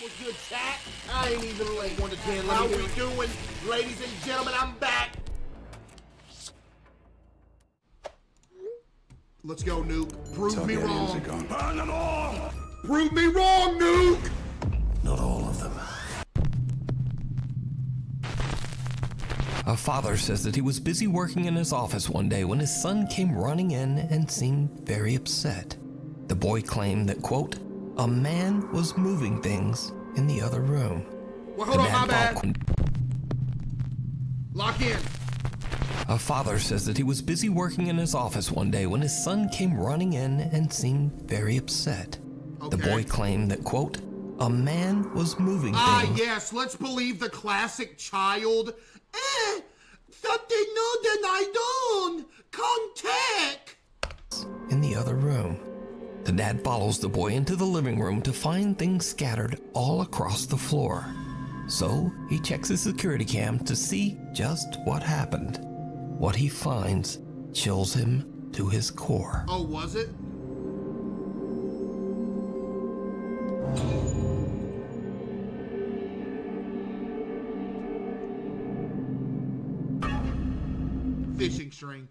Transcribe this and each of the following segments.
What's good, chat? I ain't even late. 1 to 10. How we doing, ladies and gentlemen? I'm back. Let's go, Nuke. Prove me wrong. Burn them all! Prove me wrong, Nuke. Not all of them. A father says that he was busy working in his office one day when his son came running in and seemed very upset. The boy claimed that, quote, a man was moving things in the other room. Well, hold on, my bad. Lock in. A father says that he was busy working in his office one day when his son came running in and seemed very upset. The boy claimed that, quote, a man was moving things. Ah, yes, let's believe the classic child. Something new than I don't. Contact. In the other room. The dad follows the boy into the living room to find things scattered all across the floor. So he checks his security cam to see just what happened. What he finds chills him to his core. Oh, was it? Fishing string.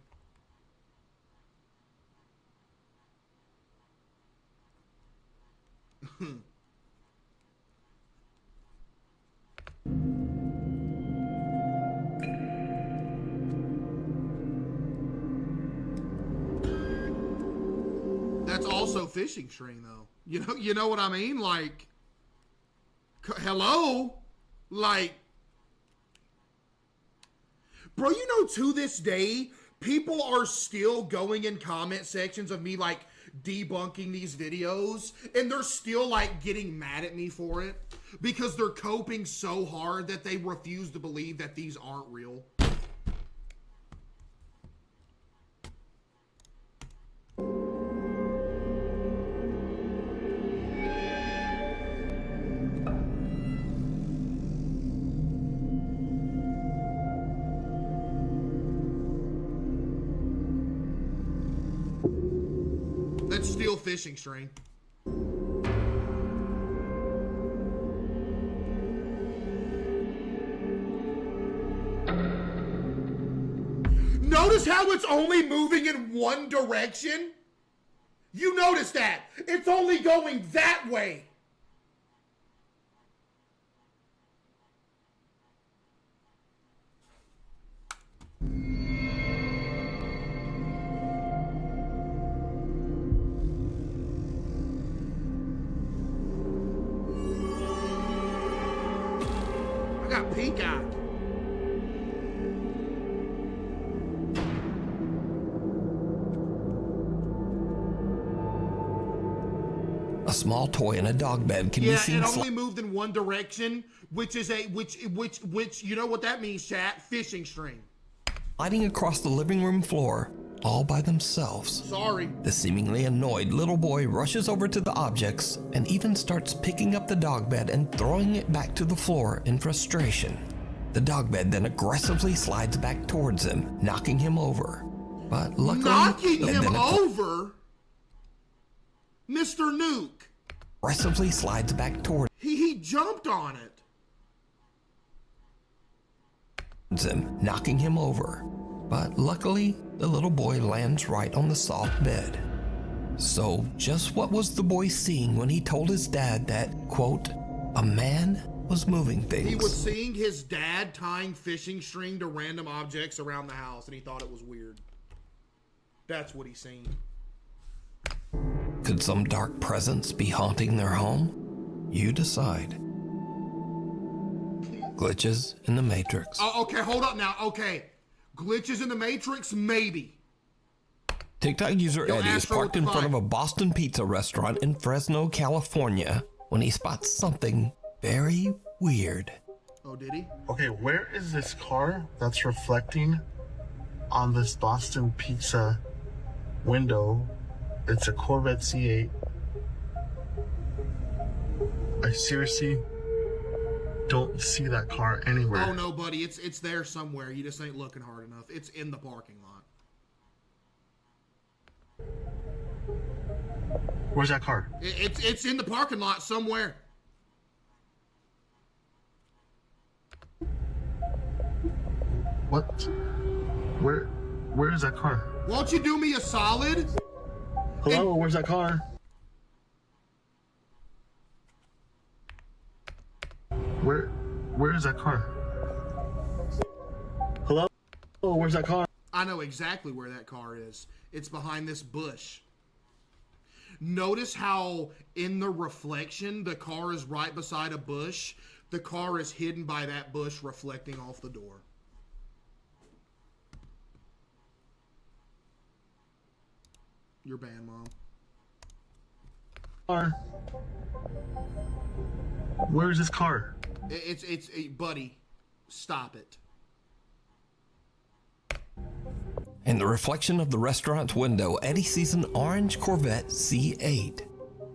That's also fishing string, though. You know what I mean? Like, hello? Like, bro, you know, to this day, people are still going in comment sections of me, like, debunking these videos, and they're still, like, getting mad at me for it because they're coping so hard that they refuse to believe that these aren't real. Let's steal fishing string. Notice how it's only moving in one direction? You notice that? It's only going that way. I got pink eye. A small toy in a dog bed can be seen. Yeah, it only moved in one direction, which is which you know what that means, chat? Fishing string. Sliding across the living room floor all by themselves. Sorry. The seemingly annoyed little boy rushes over to the objects and even starts picking up the dog bed and throwing it back to the floor in frustration. The dog bed then aggressively slides back towards him, knocking him over. But luckily, knocking him over? Mr. Nuke. Aggressively slides back towards He jumped on it. him, knocking him over. But luckily, the little boy lands right on the soft bed. So, just what was the boy seeing when he told his dad that, quote, a man was moving things? He was seeing his dad tying fishing string to random objects around the house, and he thought it was weird. That's what he's seen. Could some dark presence be haunting their home? You decide. Glitches in the Matrix. Oh, okay, hold up now. Okay. Glitches in the Matrix? Maybe. TikTok user Eddie is Astro, parked in front of a Boston pizza restaurant in Fresno, California, when he spots something very weird. Oh, did he? Okay, where is this car that's reflecting on this Boston pizza window? It's a Corvette C8. I seriously don't see that car anywhere. Oh no, buddy, it's there somewhere. You just ain't looking hard enough. It's in the parking lot. Where's that car? It's in the parking lot somewhere. What? Where is that car? Won't you do me a solid? Hello, where's that car? Where is that car? Hello, where's that car? I know exactly where that car is. It's behind this bush. Notice how in the reflection, the car is right beside a bush. The car is hidden by that bush reflecting off the door. You're banned, Mom. Car. Where's this car? Buddy, stop it. In the reflection of the restaurant's window, Eddie sees an orange Corvette C8.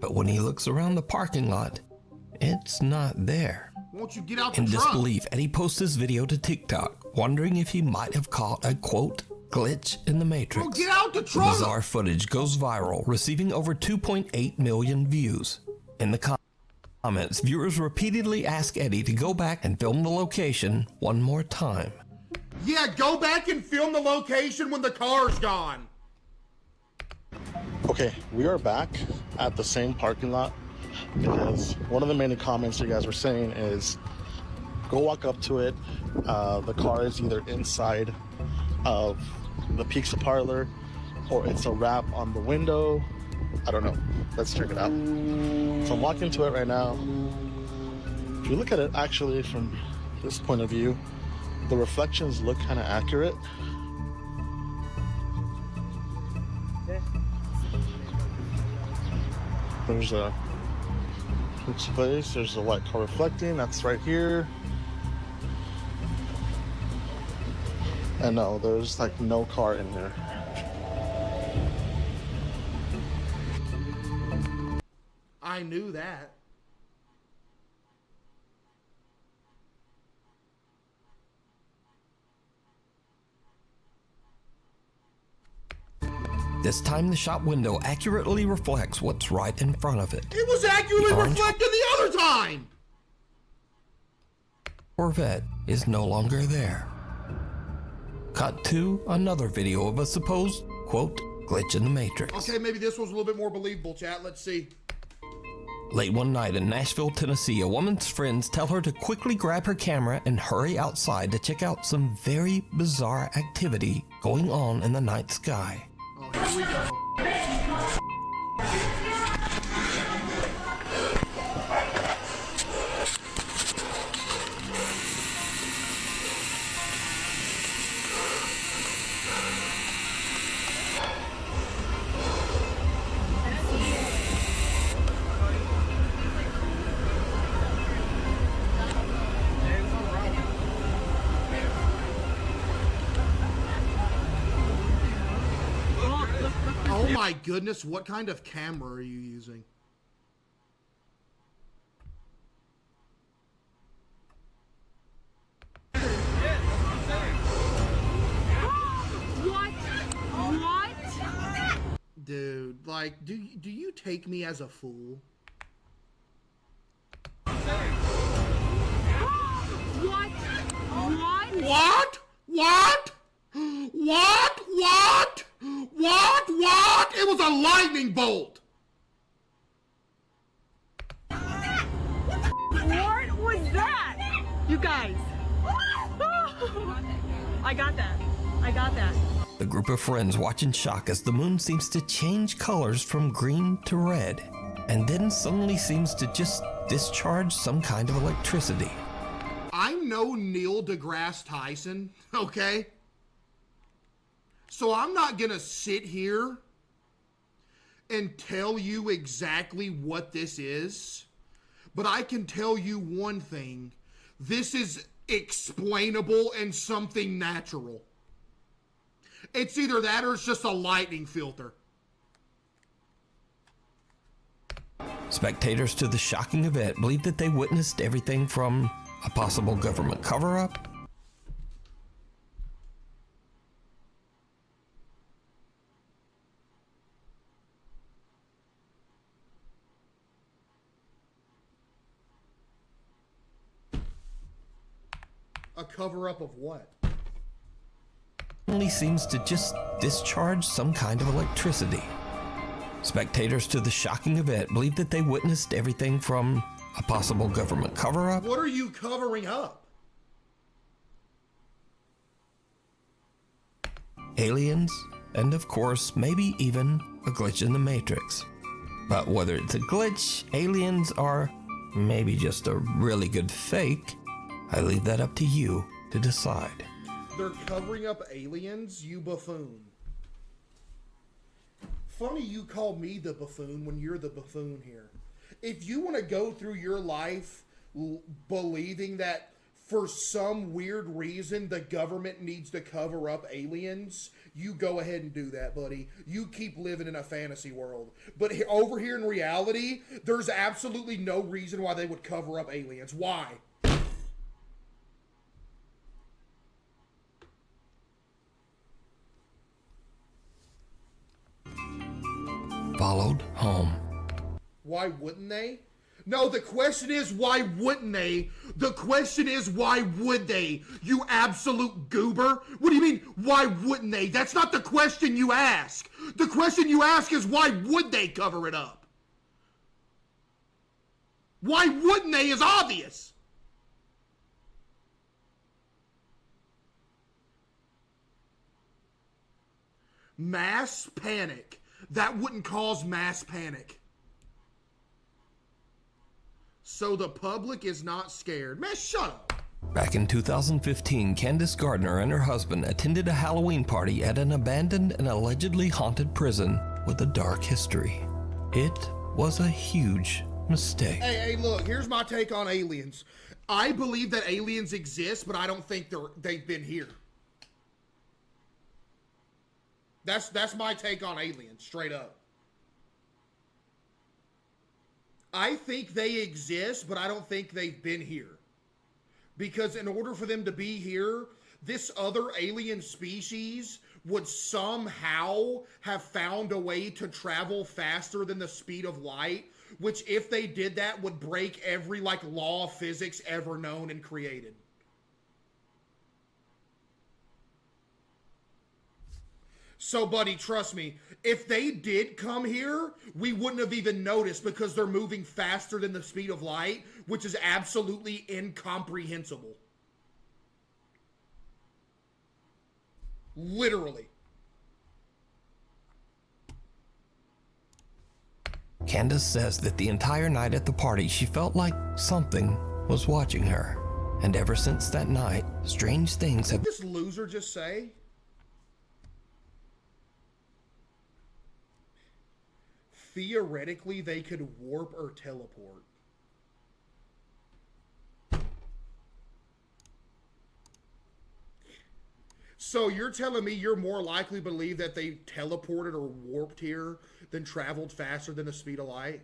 But when he looks around the parking lot, it's not there. Won't you get out the In truck? disbelief, Eddie posts this video to TikTok, wondering if he might have caught a, quote, glitch in the Matrix. Bro, get out the The truck! bizarre footage goes viral, receiving over 2.8 million views. In the comments, viewers repeatedly ask Eddie to go back and film the location one more time. Yeah, go back and film the location when the car's gone. Okay, we are back at the same parking lot because one of the main comments you guys were saying is go walk up to it. The car is either inside of the pizza parlor or it's a wrap on the window. I don't know. Let's check it out. So I'm walking to it right now. If you look at it actually from this point of view, the reflections look kind of accurate. There's a place, there's a white car reflecting, that's right here. And no, there's like no car in there. I knew that. This time the shop window accurately reflects what's right in front of it. It was accurately The orange reflected the other time! Corvette is no longer there. Cut to another video of a supposed, quote, glitch in the Matrix. Okay, maybe this was a little bit more believable, chat. Let's see. Late one night in Nashville, Tennessee, a woman's friends tell her to quickly grab her camera and hurry outside to check out some very bizarre activity going on in the night sky. Oh, here we go. Oh my goodness, what kind of camera are you using? What? Dude, like, do you take me as a fool? What? What? What? What? What? What? It was a lightning bolt! What was that? You guys. I got that. The group of friends watch in shock as the moon seems to change colors from green to red, and then suddenly seems to just discharge some kind of electricity. I'm no Neil deGrasse Tyson, okay? So I'm not gonna sit here and tell you exactly what this is, but I can tell you one thing. This is explainable and something natural. It's either that or it's just a lightning filter. Spectators to the shocking event believe that they witnessed everything from a possible government cover-up A cover-up of what? only seems to just discharge some kind of electricity. Spectators to the shocking event believe that they witnessed everything from a possible government cover-up. What are you covering up? Aliens, and of course, maybe even a glitch in the Matrix. But whether it's a glitch, aliens, or maybe just a really good fake, I leave that up to you to decide. They're covering up aliens, you buffoon. Funny you call me the buffoon when you're the buffoon here. If you want to go through your life believing that for some weird reason the government needs to cover up aliens, you go ahead and do that, buddy. You keep living in a fantasy world. But over here in reality, there's absolutely no reason why they would cover up aliens. Why? Followed home. Why wouldn't they? No, the question is, why wouldn't they? The question is, why would they? You absolute goober. What do you mean, why wouldn't they? That's not the question you ask. The question you ask is, why would they cover it up? Why wouldn't they is obvious. Mass panic. That wouldn't cause mass panic. So the public is not scared. Man, shut up. Back in 2015, Candace Gardner and her husband attended a Halloween party at an abandoned and allegedly haunted prison with a dark history. It was a huge mistake. Hey, look, here's my take on aliens. I believe that aliens exist, but I don't think they've been here. That's my take on aliens, straight up. I think they exist, but I don't think they've been here. Because in order for them to be here, this other alien species would somehow have found a way to travel faster than the speed of light, which if they did that would break every law of physics ever known and created. So, buddy, trust me, if they did come here, we wouldn't have even noticed because they're moving faster than the speed of light, which is absolutely incomprehensible. Literally. Candace says that the entire night at the party, she felt like something was watching her. And ever since that night, strange things have... What did this loser just say? Theoretically, they could warp or teleport. So you're telling me you're more likely to believe that they teleported or warped here than traveled faster than the speed of light?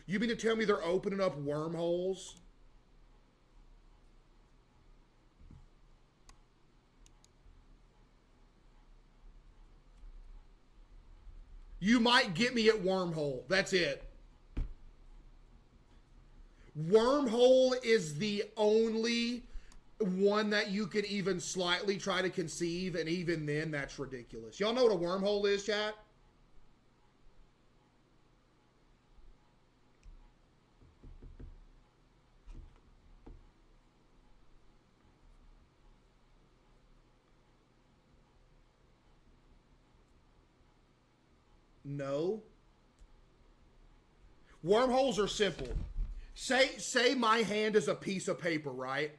You mean to tell me they're opening up wormholes? You might get me at wormhole. That's it. Wormhole is the only one that you could even slightly try to conceive, and even then, that's ridiculous. Y'all know what a wormhole is, chat? No. Wormholes are simple. Say my hand is a piece of paper, right?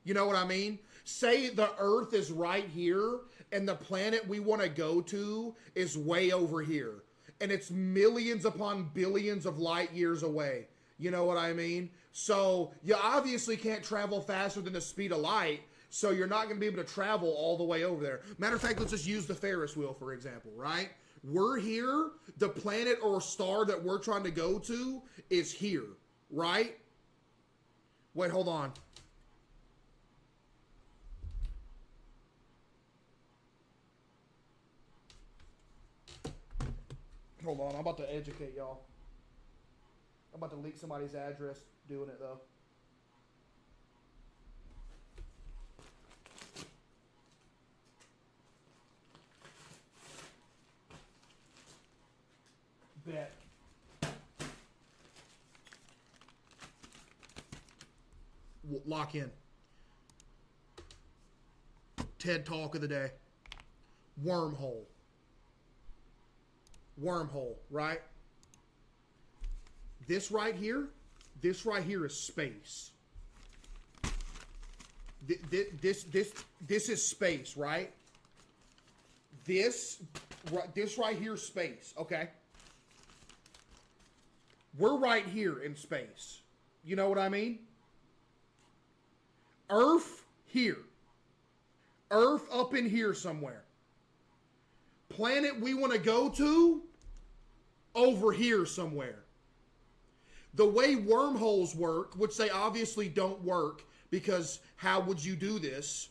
You know what I mean? Say the Earth is right here and the planet we want to go to is way over here. And it's millions upon billions of light years away. You know what I mean? So you obviously can't travel faster than the speed of light, so you're not going to be able to travel all the way over there. Matter of fact, let's just use the Ferris wheel, for example, right? We're here, the planet or star that we're trying to go to is here, right? Wait, hold on. Hold on, I'm about to educate y'all. I'm about to leak somebody's address doing it, though. Bet. Lock in. TED Talk of the day. Wormhole. Wormhole, right? This right here is space. This is space, right? This right here is space, okay? We're right here in space. You know what I mean? Earth here. Earth up in here somewhere. Planet we want to go to, over here somewhere. The way wormholes work, which they obviously don't work, because how would you do this?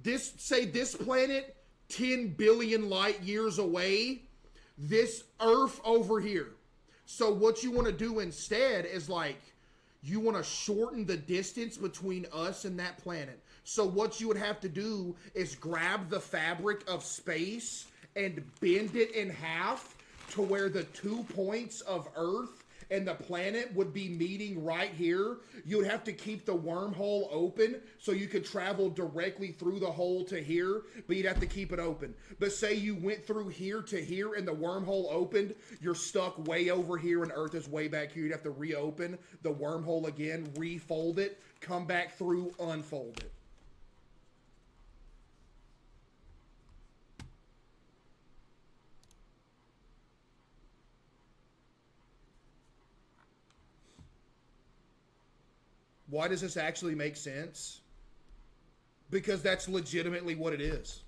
Say this planet 10 billion light years away, this Earth over here. So what you want to do instead is like, you want to shorten the distance between us and that planet. So what you would have to do is grab the fabric of space and bend it in half to where the 2 points of Earth and the planet would be meeting right here. You would have to keep the wormhole open so you could travel directly through the hole to here, but you'd have to keep it open. But say you went through here to here and the wormhole opened, you're stuck way over here and Earth is way back here. You'd have to reopen the wormhole again, refold it, come back through, unfold it. Why does this actually make sense? Because that's legitimately what it is.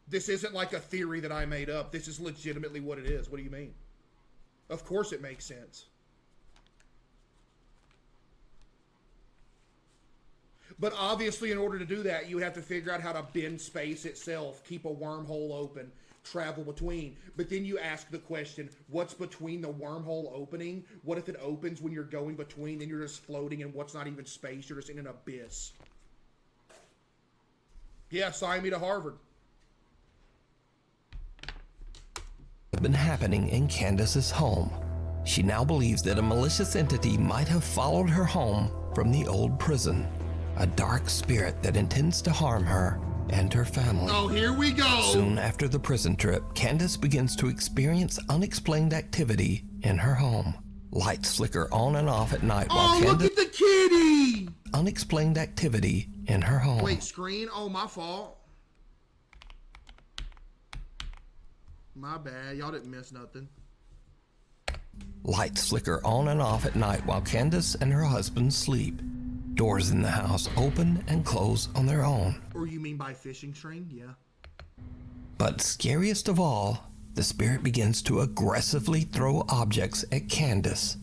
This isn't like a theory that I made up. This is legitimately what it is. What do you mean? Of course it makes sense. But obviously in order to do that, you would have to figure out how to bend space itself, keep a wormhole open, travel between. But then you ask the question, what's between the wormhole opening? What if it opens when you're going between and you're just floating in what's not even space? You're just in an abyss. Yeah, sign me to Harvard. Been happening in Candace's home. She now believes that a malicious entity might have followed her home from the old prison. A dark spirit that intends to harm her and her family. Oh, here we go. Soon after the prison trip, Candace begins to experience unexplained activity in her home. Lights flicker on and off at night while Candace... look at the kitty! Unexplained activity in her home. Wait, screen? Oh, my fault. My bad. Y'all didn't miss nothing. Lights flicker on and off at night while Candace and her husband sleep. Doors in the house open and close on their own. Or you mean by fishing string? Yeah. But scariest of all, the spirit begins to aggressively throw objects at Candace.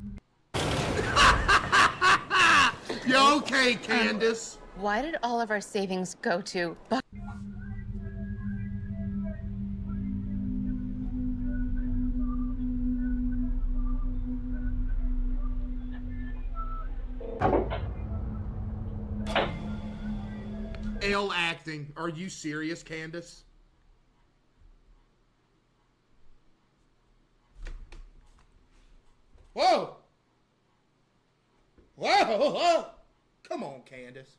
You okay, Candace? Why did all of our savings go to... L acting. Are you serious, Candace? Whoa! Whoa! Whoa! Come on, Candace.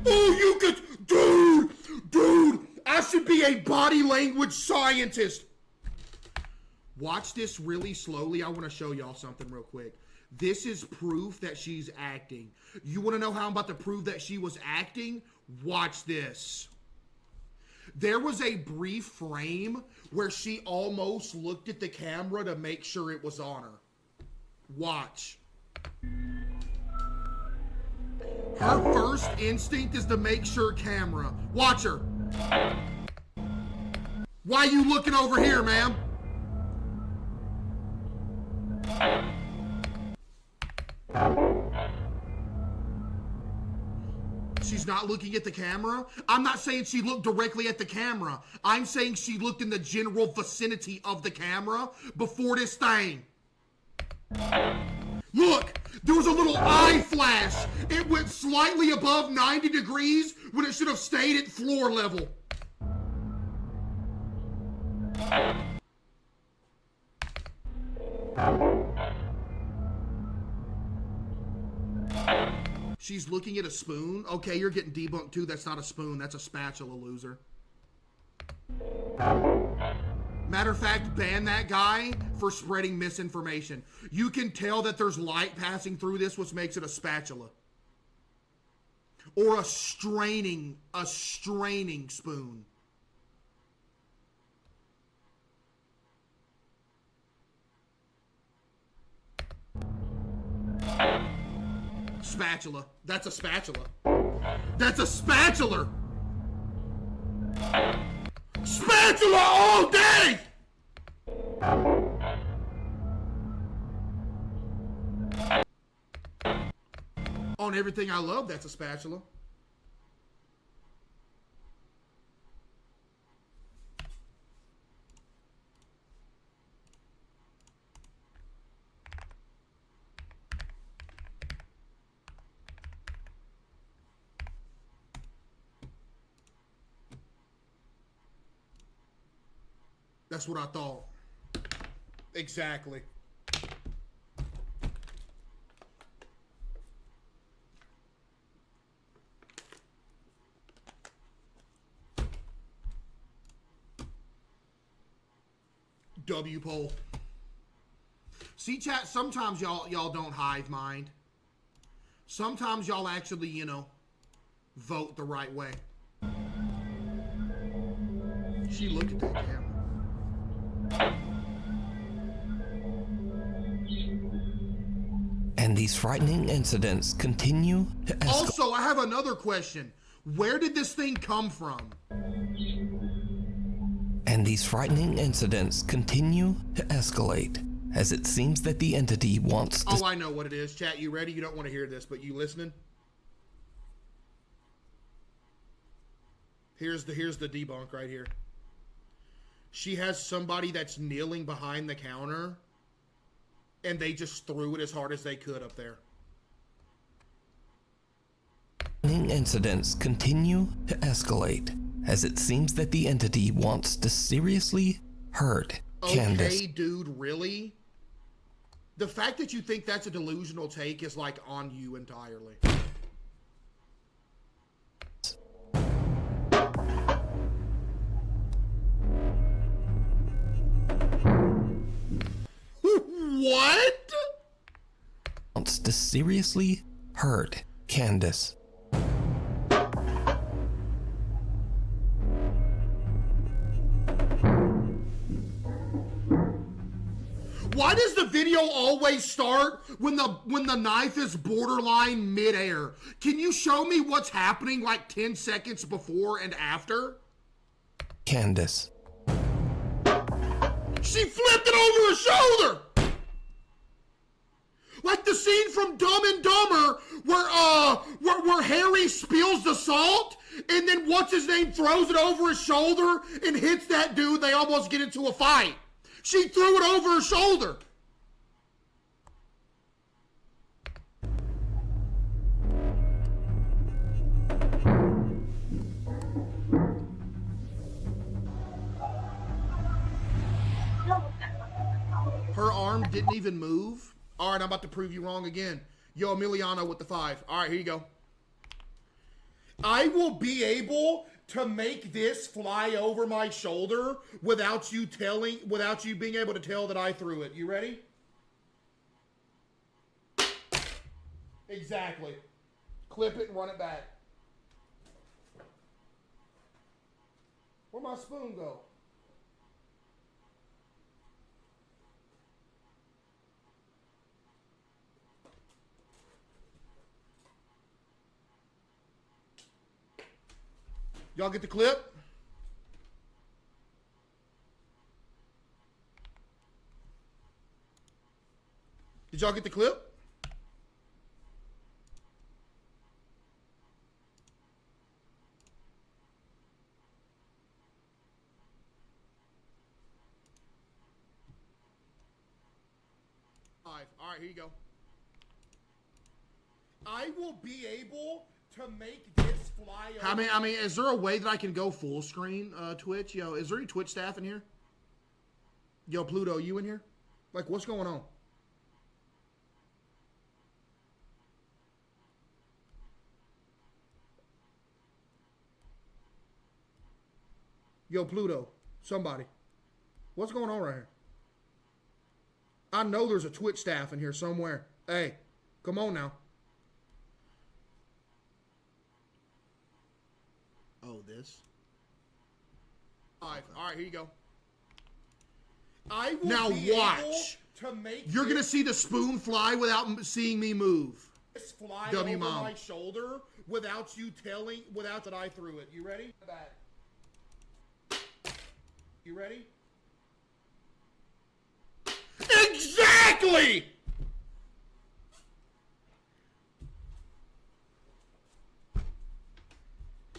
Oh, you could... Dude! I should be a body language scientist. Watch this really slowly. I want to show y'all something real quick. This is proof that she's acting. You want to know how I'm about to prove that she was acting? Watch this. There was a brief frame where she almost looked at the camera to make sure it was on her. Watch. Her first instinct is to make sure camera. Watch her. Why you looking over here, ma'am? She's not looking at the camera? I'm not saying she looked directly at the camera. I'm saying she looked in the general vicinity of the camera before this thing. Look, there was a little eye flash. It went slightly above 90 degrees when it should have stayed at floor level. She's looking at a spoon. Okay, you're getting debunked too. That's not a spoon. That's a spatula, loser. Matter of fact, ban that guy for spreading misinformation. You can tell that there's light passing through this, which makes it a spatula. Or a straining spoon. Spatula. That's a spatula. That's a spatula! Spatula all day! On everything I love, that's a spatula. That's what I thought. Exactly. W poll. See, chat, sometimes y'all don't hive mind. Sometimes y'all actually, you know, vote the right way. She looked at that camera. And these frightening incidents continue to escalate. Also, I have another question. Where did this thing come from? And these frightening incidents continue to escalate as it seems that the entity wants to... Oh, I know what it is. Chat, you ready? You don't want to hear this, but you listening? Here's the debunk right here. She has somebody that's kneeling behind the counter, and they just threw it as hard as they could up there. Incidents continue to escalate as it seems that the entity wants to seriously hurt Candace. Okay, dude, really? The fact that you think that's a delusional take is like on you entirely. What? Wants to seriously hurt Candace. Why does the video always start when the knife is borderline midair? Can you show me what's happening like 10 seconds before and after? Candace. She flipped it over her shoulder! Like the scene from Dumb and Dumber where Harry spills the salt and then what's his name throws it over his shoulder and hits that dude. They almost get into a fight. She threw it over her shoulder. Her arm didn't even move. All right, I'm about to prove you wrong again. Yo, Emiliano with the 5. All right, here you go. I will be able to make this fly over my shoulder without you being able to tell that I threw it. You ready? Exactly. Clip it and run it back. Where'd my spoon go? Y'all get the clip? Did y'all get the clip? All right, here you go. I will be able to make this fly over. I mean, is there a way that I can go full screen, Twitch? Yo, is there any Twitch staff in here? Yo, Pluto, you in here? Like, what's going on? Yo, Pluto, somebody. What's going on right here? I know there's a Twitch staff in here somewhere. Hey, come on now. Oh, this? All right, here you go. I will now watch. You're going to see the spoon fly without seeing me move. Fly over my shoulder without you telling, without that I threw it. You ready? Back. You ready? Exactly!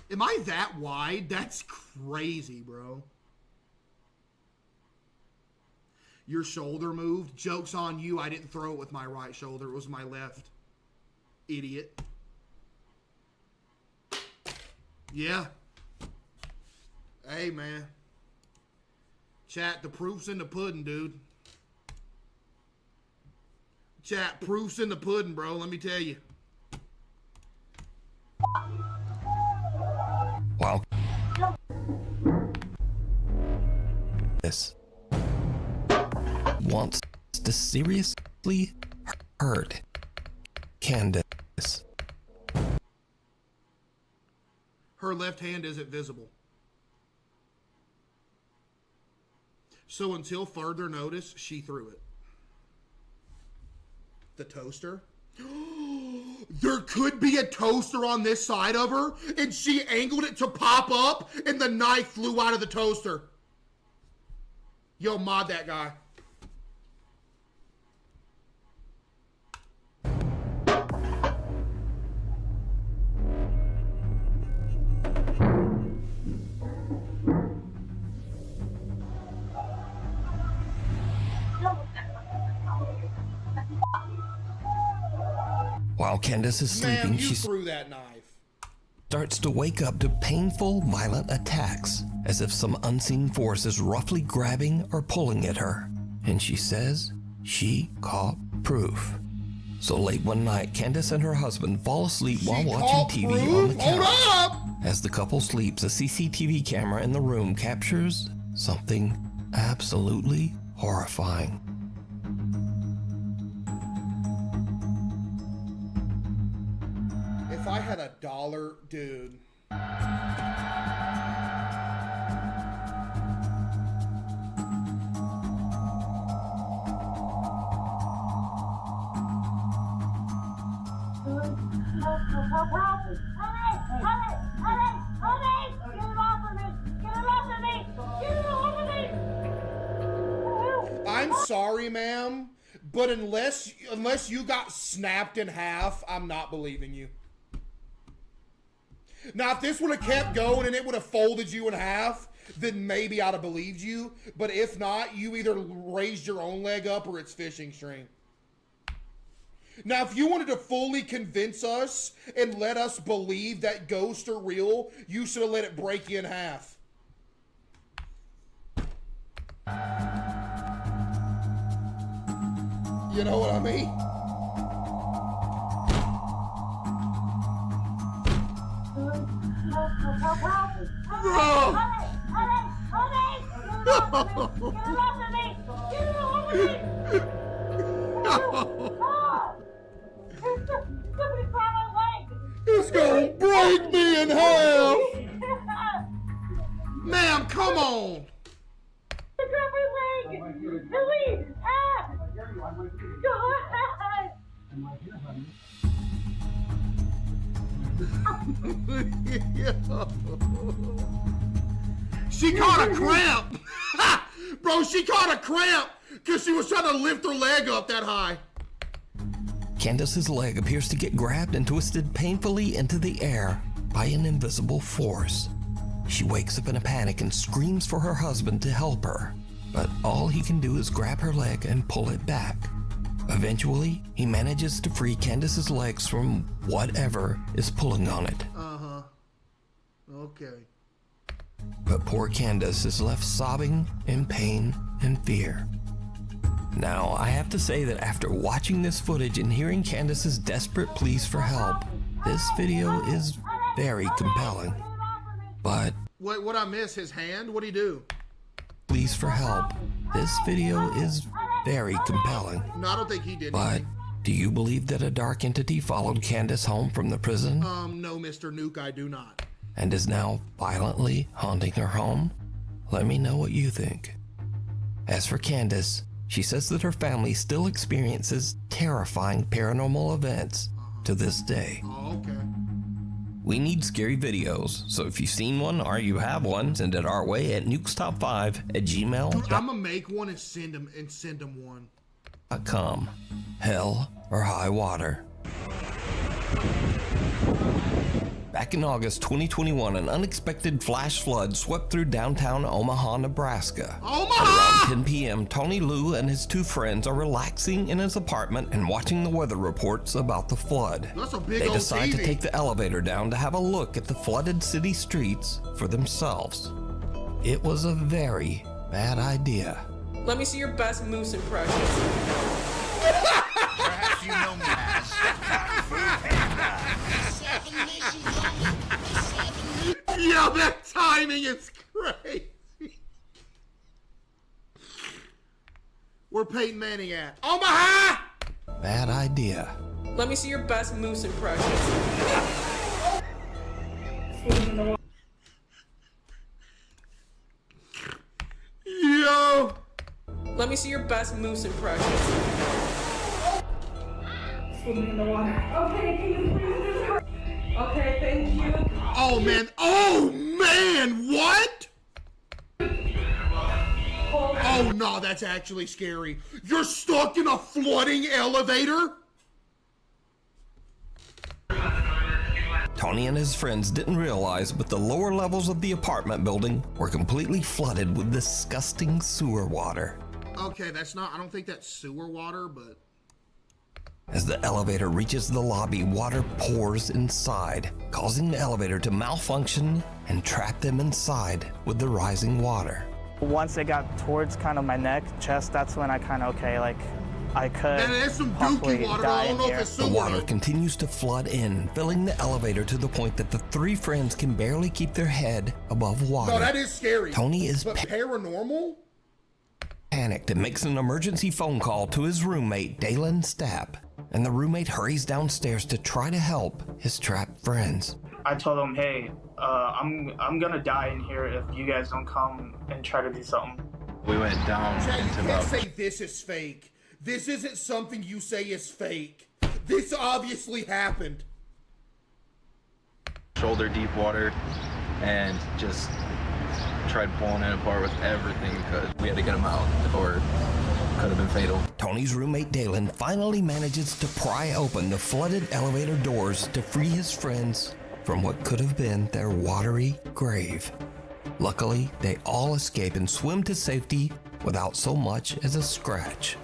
Am I that wide? That's crazy, bro. Your shoulder moved. Joke's on you. I didn't throw it with my right shoulder. It was my left. Idiot. Yeah. Hey, man. Chat, the proof's in the pudding, dude. Chat, proof's in the pudding, bro. Let me tell you. Wow. This wants to seriously hurt Candace. Her left hand isn't visible. So until further notice, she threw it. The toaster? There could be a toaster on this side of her, and she angled it to pop up, and the knife flew out of the toaster. Yo, mod that guy. While Candace is sleeping, she threw that knife. Starts to wake up to painful, violent attacks, as if some unseen force is roughly grabbing or pulling at her. And she says she caught proof. So late one night, Candace and her husband fall asleep while watching TV on the couch. Hold up! As the couple sleeps, a CCTV camera in the room captures something absolutely horrifying. If I had $1, dude. I'm sorry, ma'am, but unless you got snapped in half, I'm not believing you. Now, if this would have kept going and it would have folded you in half, then maybe I'd have believed you. But if not, you either raised your own leg up or it's fishing string. Now, if you wanted to fully convince us and let us believe that ghosts are real, you should have let it break you in half. You know what I mean? Bro! It's gonna break me in half! Ma'am, come on! She caught a cramp! Bro, she caught a cramp because she was trying to lift her leg up that high. Candace's leg appears to get grabbed and twisted painfully into the air by an invisible force. She wakes up in a panic and screams for her husband to help her, but all he can do is grab her leg and pull it back. Eventually, he manages to free Candace's legs from whatever is pulling on it. Okay. But poor Candace is left sobbing in pain and fear. Now, I have to say that after watching this footage and hearing Candace's desperate pleas for help, this video is very compelling. But Wait, what'd I miss? His hand? What'd he do? pleas for help, this video is very compelling. No, I don't think he did But anything. do you believe that a dark entity followed Candace home from the prison No, Mr. Nuke, I do not. and is now violently haunting her home? Let me know what you think. As for Candace, she says that her family still experiences terrifying paranormal events to this day. Oh, okay. We need scary videos, so if you've seen one or you have one, send it our way at nukestop5@gmail.com. Dude, I'm gonna make one and send him one. Hell or high water. Back in August 2021, an unexpected flash flood swept through downtown Omaha, Nebraska. Omaha! Around 10 p.m., Tony Liu and his two friends are relaxing in his apartment and watching the weather reports about the flood. That's a big They old decide to TV. take the elevator down to have a look at the flooded city streets for themselves. It was a very bad idea. Let me see your best moose impression. Perhaps you know me as Kung Fu Panda. Yeah, that timing is crazy. Where Peyton Manning at? Omaha! Bad idea. Let me see your best moose impression. Yo! Let me see your best moose impression. Swimming in the water. Okay, can you please just hurry? Okay, thank you. Oh man, what? Oh no, that's actually scary. You're stuck in a flooding elevator? Tony and his friends didn't realize, but the lower levels of the apartment building were completely flooded with disgusting sewer water. Okay, I don't think that's sewer water, but... As the elevator reaches the lobby, water pours inside, causing the elevator to malfunction and trap them inside with the rising water. Once it got towards kind of my neck, chest, that's when I kind of, I could Man, there's some possibly dookie water, die I don't in know here. if it's The sewer. water continues to flood in, filling the elevator to the point that the three friends can barely keep their head above water. No, that is scary. Tony is But paranormal? panicked and makes an emergency phone call to his roommate, Dalen Stapp, and the roommate hurries downstairs to try to help his trapped friends. I told them, hey, I'm gonna die in here if you guys don't come and try to do something. We went down Chad, you into can't about say this is fake. This isn't something you say is fake. This obviously happened. shoulder deep water and just tried pulling it apart with everything because we had to get him out or it could have been fatal. Tony's roommate Dalen finally manages to pry open the flooded elevator doors to free his friends from what could have been their watery grave. Luckily, they all escape and swim to safety without so much as a scratch.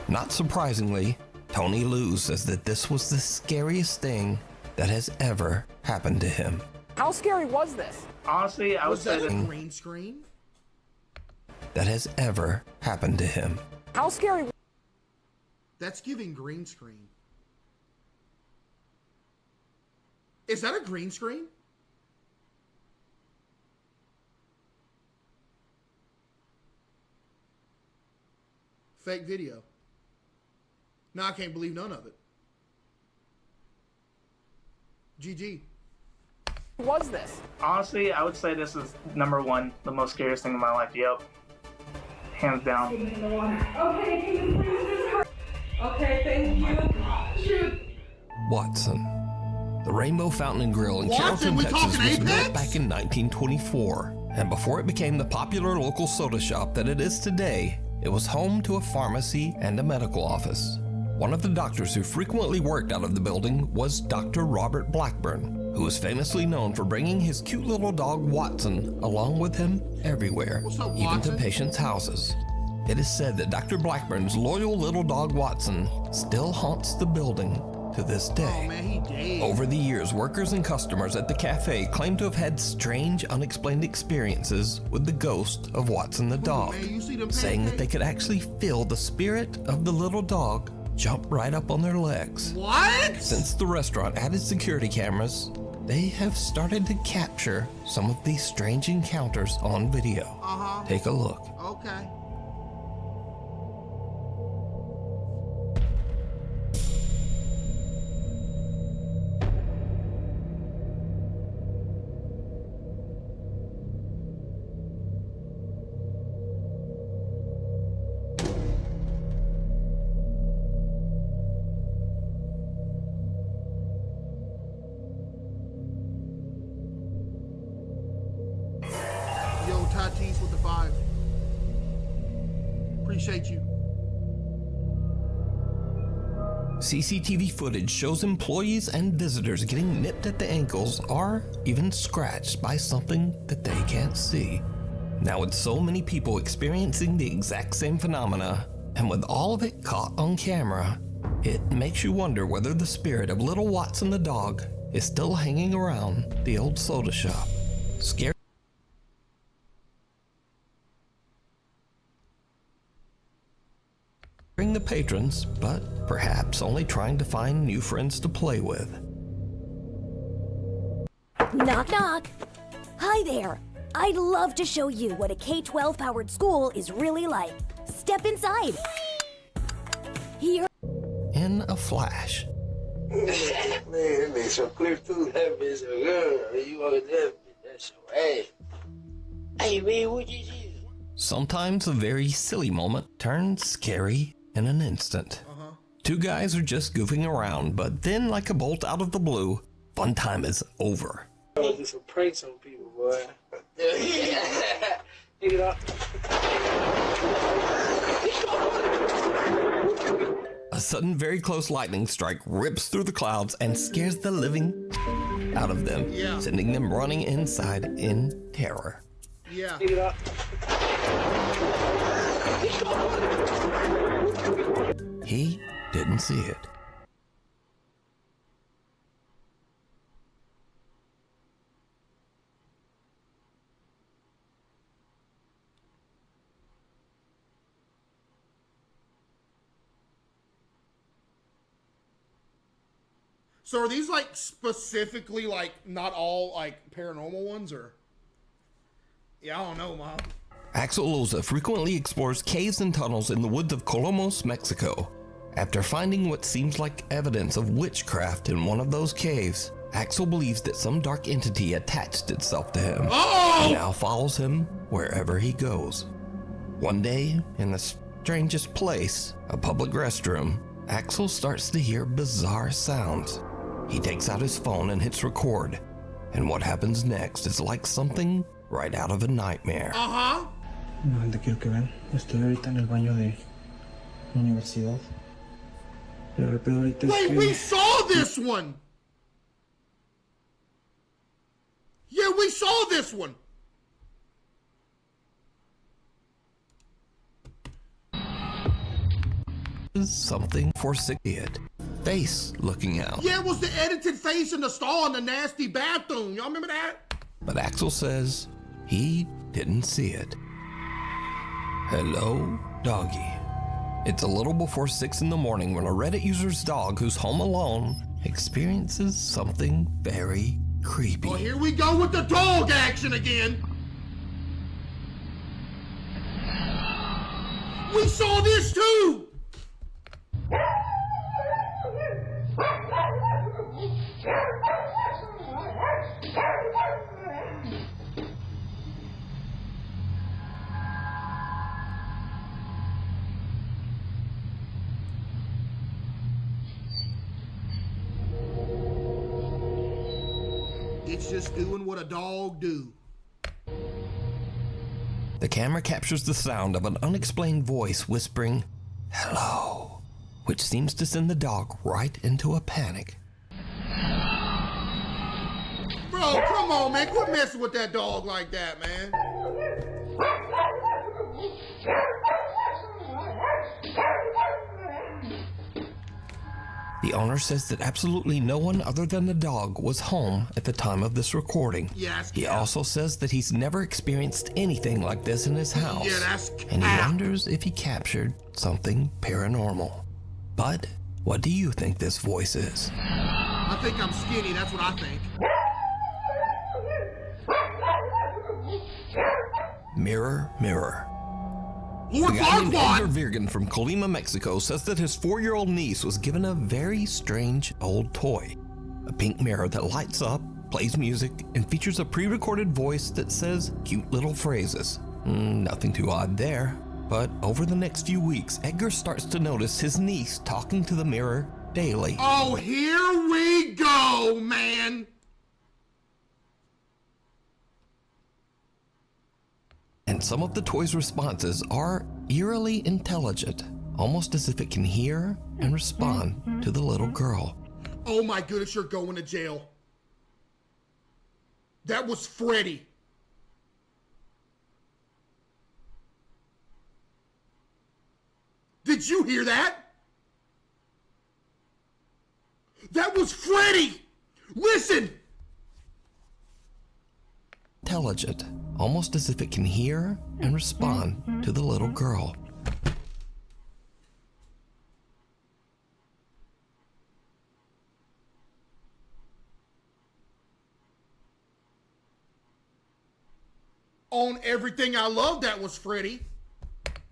Not surprisingly, Tony Liu says that this was the scariest thing that has ever happened to him. How scary was this? Honestly, I would Was say that a that green screen? That has ever happened to him. How scary? That's giving green screen. Is that a green screen? Fake video. No, I can't believe none of it. GG. Was this? honestly, I would say this is number one, the most scariest thing in my life. Yep. Hands down. Swimming in the water. Okay, can you please just hurry? Okay, thank you. Shoot. Watson. The Rainbow Fountain and Grill in Watson, Carrollton, we Texas talking was Apex? built back in 1924. And before it became the popular local soda shop that it is today, it was home to a pharmacy and a medical office. One of the doctors who frequently worked out of the building was Dr. Robert Blackburn, who was famously known for bringing his cute little dog Watson along with him everywhere, What's up, even to Watson? patients' houses. It is said that Dr. Blackburn's loyal little dog Watson still haunts the building to this day. Oh man, he dead. Over the years, workers and customers at the cafe claim to have had strange, unexplained experiences with the ghost of Watson the dog, man, you see them saying that pancakes? they could actually feel the spirit of the little dog jump right up on their legs. What? Since the restaurant added security cameras, they have started to capture some of these strange encounters on video. Take a look. Okay. Yo, Tatis with the 5. Appreciate you. CCTV footage shows employees and visitors getting nipped at the ankles or even scratched by something that they can't see. Now, with so many people experiencing the exact same phenomena, and with all of it caught on camera, it makes you wonder whether the spirit of little Watson the dog is still hanging around the old soda shop. Scaring the patrons, but perhaps only trying to find new friends to play with. Knock, knock. Hi there. I'd love to show you what a K-12 powered school is really like. Step inside. Here. In a flash, Man, that makes so clear too. That bitch so good. You want that bitch, that's your ass. Hey man, what you do? sometimes a very silly moment turns scary in an instant. Two guys are just goofing around, but then, like a bolt out of the blue, fun time is over. I want to do some pranks on people, boy. Pick it up. A sudden, very close lightning strike rips through the clouds and scares the living out of them, sending them running inside in terror. Yeah. Pick it up. He didn't see it. So are these like specifically like not all like paranormal ones, or? Yeah, I don't know, Mom. Axel Loza frequently explores caves and tunnels in the woods of Colomos, Mexico. After finding what seems like evidence of witchcraft in one of those caves, Axel believes that some dark entity attached itself to him and now follows him wherever he goes. One day, in the strangest place, a public restroom, Axel starts to hear bizarre sounds. He takes out his phone and hits record, and what happens next is like something right out of a nightmare. No, te quiero que vean. Estoy ahorita en el baño de la universidad. Pero el pedo ahorita es Wait, que... we saw this one! Yeah, we saw this one! Something it. Face looking out. Yeah, it was the edited face in the stall in the nasty bathroom. Y'all remember that? But Axel says he didn't see it. Hello, doggy. It's a little before 6 in the morning when a Reddit user's dog who's home alone experiences something very creepy. Oh, here we go with the dog action again. We saw this too! It's just doing what a dog do. The camera captures the sound of an unexplained voice whispering, "Hello," which seems to send the dog right into a panic. Bro, come on, man. Quit messing with that dog like that, man. owner says that absolutely no one other than the dog was home at the time of this recording. Yes. He also says that he's never experienced anything like this in his house. Yeah, that's and he cap. wonders if he captured something paranormal. But what do you think this voice is? I think I'm skinny, that's what I think. Mirror, mirror. Lord A guy named Farquaad! Edgar Virgen from Colima, Mexico says that his 4-year-old niece was given a very strange old toy. A pink mirror that lights up, plays music, and features a pre-recorded voice that says cute little phrases. Nothing too odd there. But over the next few weeks, Edgar starts to notice his niece talking to the mirror daily. Oh, here we go, man! And some of the toy's responses are eerily intelligent, almost as if it can hear and respond to the little girl. Oh my goodness, you're going to jail. That was Freddy. Did you hear that? That was Freddy! Listen! Intelligent, almost as if it can hear and respond to the little girl. On everything I love, that was Freddy.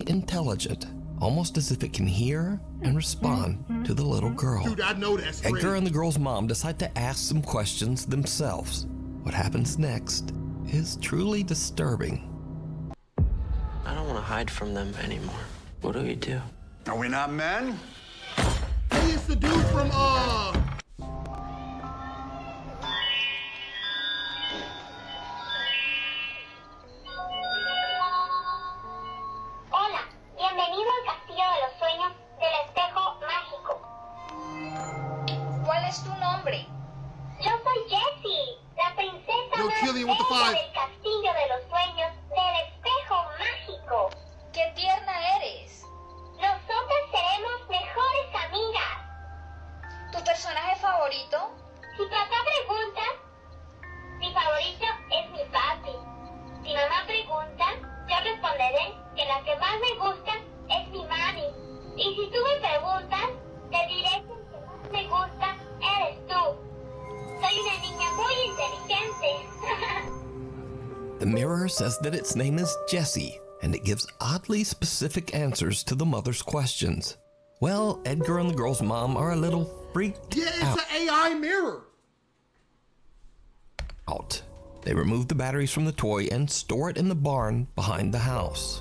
Intelligent, almost as if it can hear and respond to the little girl. Dude, I know that's Freddy. Edgar and the girl's mom decide to ask some questions themselves. What happens next is truly disturbing. I don't want to hide from them anymore. What do we do? Are we not men? Hey, it's the dude from, Hola, bienvenido al Castillo de los Sueños del Espejo Mágico. ¿Cuál es tu nombre? Yo soy Jessie, la princesa más bella del Castillo de los Sueños del Espejo Mágico. ¡Qué tierna eres! Nosotras seremos mejores amigas. ¿Tu personaje favorito? Si papá pregunta, mi favorito es mi papi. Si mamá pregunta, yo responderé que la que más me gusta es mi mami. Y si tú me preguntas, te diré que el que más me gusta eres tú. Soy una niña muy inteligente. The mirror says that its name is Jessie, and it gives oddly specific answers to the mother's questions. Well, Edgar and the girl's mom are a little freaked it's an AI mirror. out. They remove the batteries from the toy and store it in the barn behind the house.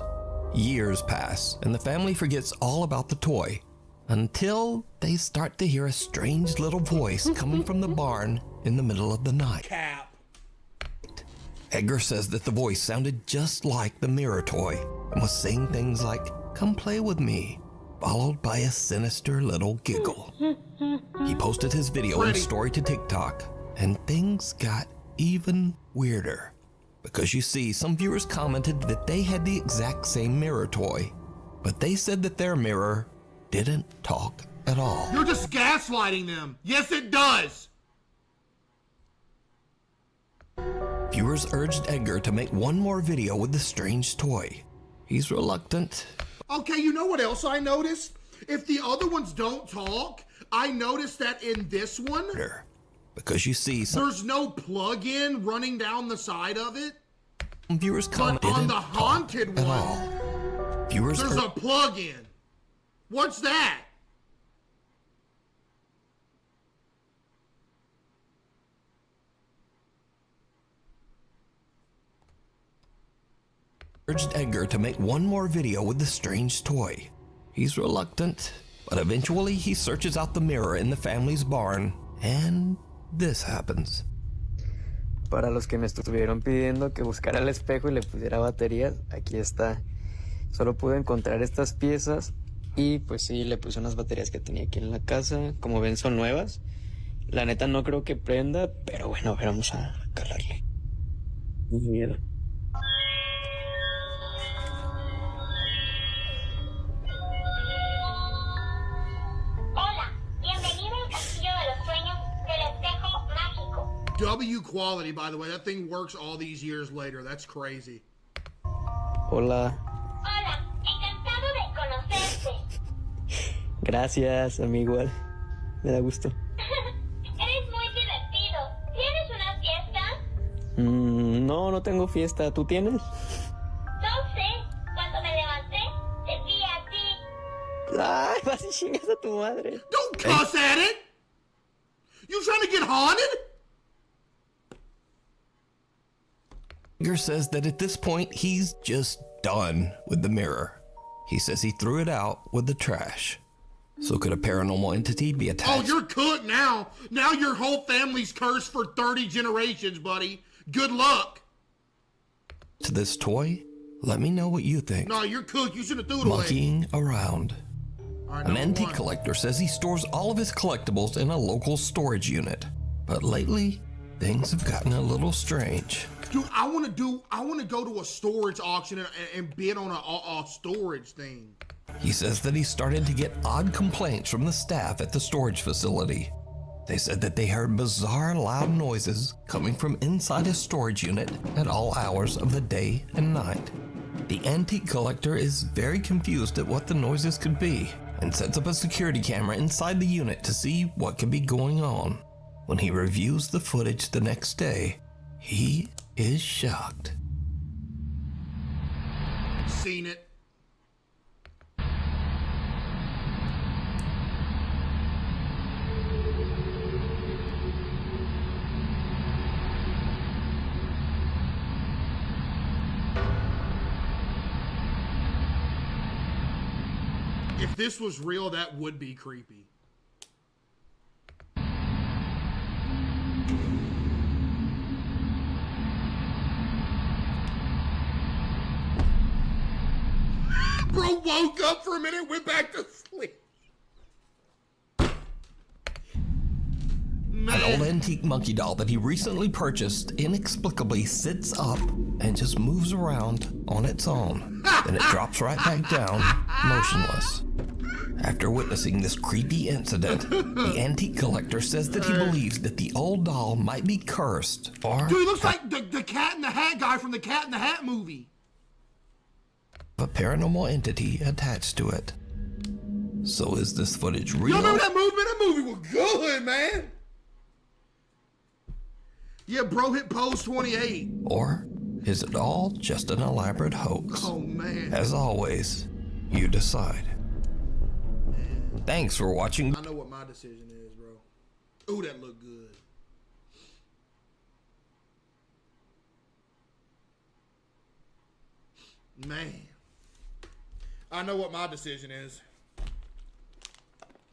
Years pass, and the family forgets all about the toy until they start to hear a strange little voice coming from the barn in the middle of the night. Cap. Edgar says that the voice sounded just like the mirror toy and was saying things like, "Come play with me," followed by a sinister little giggle. He posted his video and story to TikTok, and things got even weirder. Because you see, some viewers commented that they had the exact same mirror toy, but they said that their mirror didn't talk at all. You're just gaslighting them. Yes, it does. Viewers urged Edgar to make one more video with the strange toy. He's reluctant. Okay, you know what else I noticed? If the other ones don't talk, I noticed that in this one, Because you see, some there's no plug-in running down the side of it. viewers But commented on the haunted at one, all. Viewers there's a plug-in. What's that? urged Edgar to make one more video with the strange toy. He's reluctant, but eventually he searches out the mirror in the family's barn, and this happens. Para los que me estuvieron pidiendo que buscara el espejo y le pusiera baterías, aquí está. Solo pude encontrar estas piezas y pues sí, le puse unas baterías que tenía aquí en la casa. Como ven, son nuevas. La neta no creo que prenda, pero bueno, a ver, vamos a calarle. Muy miedo. Hola, bienvenido al W quality, by the way. That thing works all these years later. That's crazy. Hola. Hola, encantado de conocerte. Gracias, amigo. Me da gusto. Eres muy divertido. ¿Tienes una fiesta? No, no tengo fiesta. ¿Tú tienes? No sé. Cuando me levanté, te vi a ti. Ay, vas y chingas a tu madre. Don't cuss at it! You trying to get haunted? Edgar says that at this point, he's just done with the mirror. He says he threw it out with the trash. So could a paranormal entity be attached? Oh, you're cooked now. Now your whole family's cursed for 30 generations, buddy. Good luck. To this toy? Let me know what you think. No, you're cooked. You should have threw it away. Monkeying around. Right, An antique one. collector says he stores all of his collectibles in a local storage unit. But lately, things have gotten a little strange. Dude, I want to go to a storage auction and bid on a storage thing. He says that he started to get odd complaints from the staff at the storage facility. They said that they heard bizarre loud noises coming from inside his storage unit at all hours of the day and night. The antique collector is very confused at what the noises could be and sets up a security camera inside the unit to see what could be going on. When he reviews the footage the next day, he is shocked. Seen it. If this was real, that would be creepy. Bro woke up for a minute, went back to sleep. An old antique monkey doll that he recently purchased inexplicably sits up and just moves around on its own. Then it drops right back down, motionless. After witnessing this creepy incident, the antique collector says that he believes that the old doll might be cursed or Dude, he looks like the Cat in the Hat guy from the Cat in the Hat movie. a paranormal entity attached to it. So is this footage real? You remember that movie? That movie was good, man. Yeah, bro hit pose 28. Or is it all just an elaborate hoax? Oh, man. As always, you decide. Thanks for watching. I know what my decision is, bro. Ooh, that looked good. Man. I know what my decision is.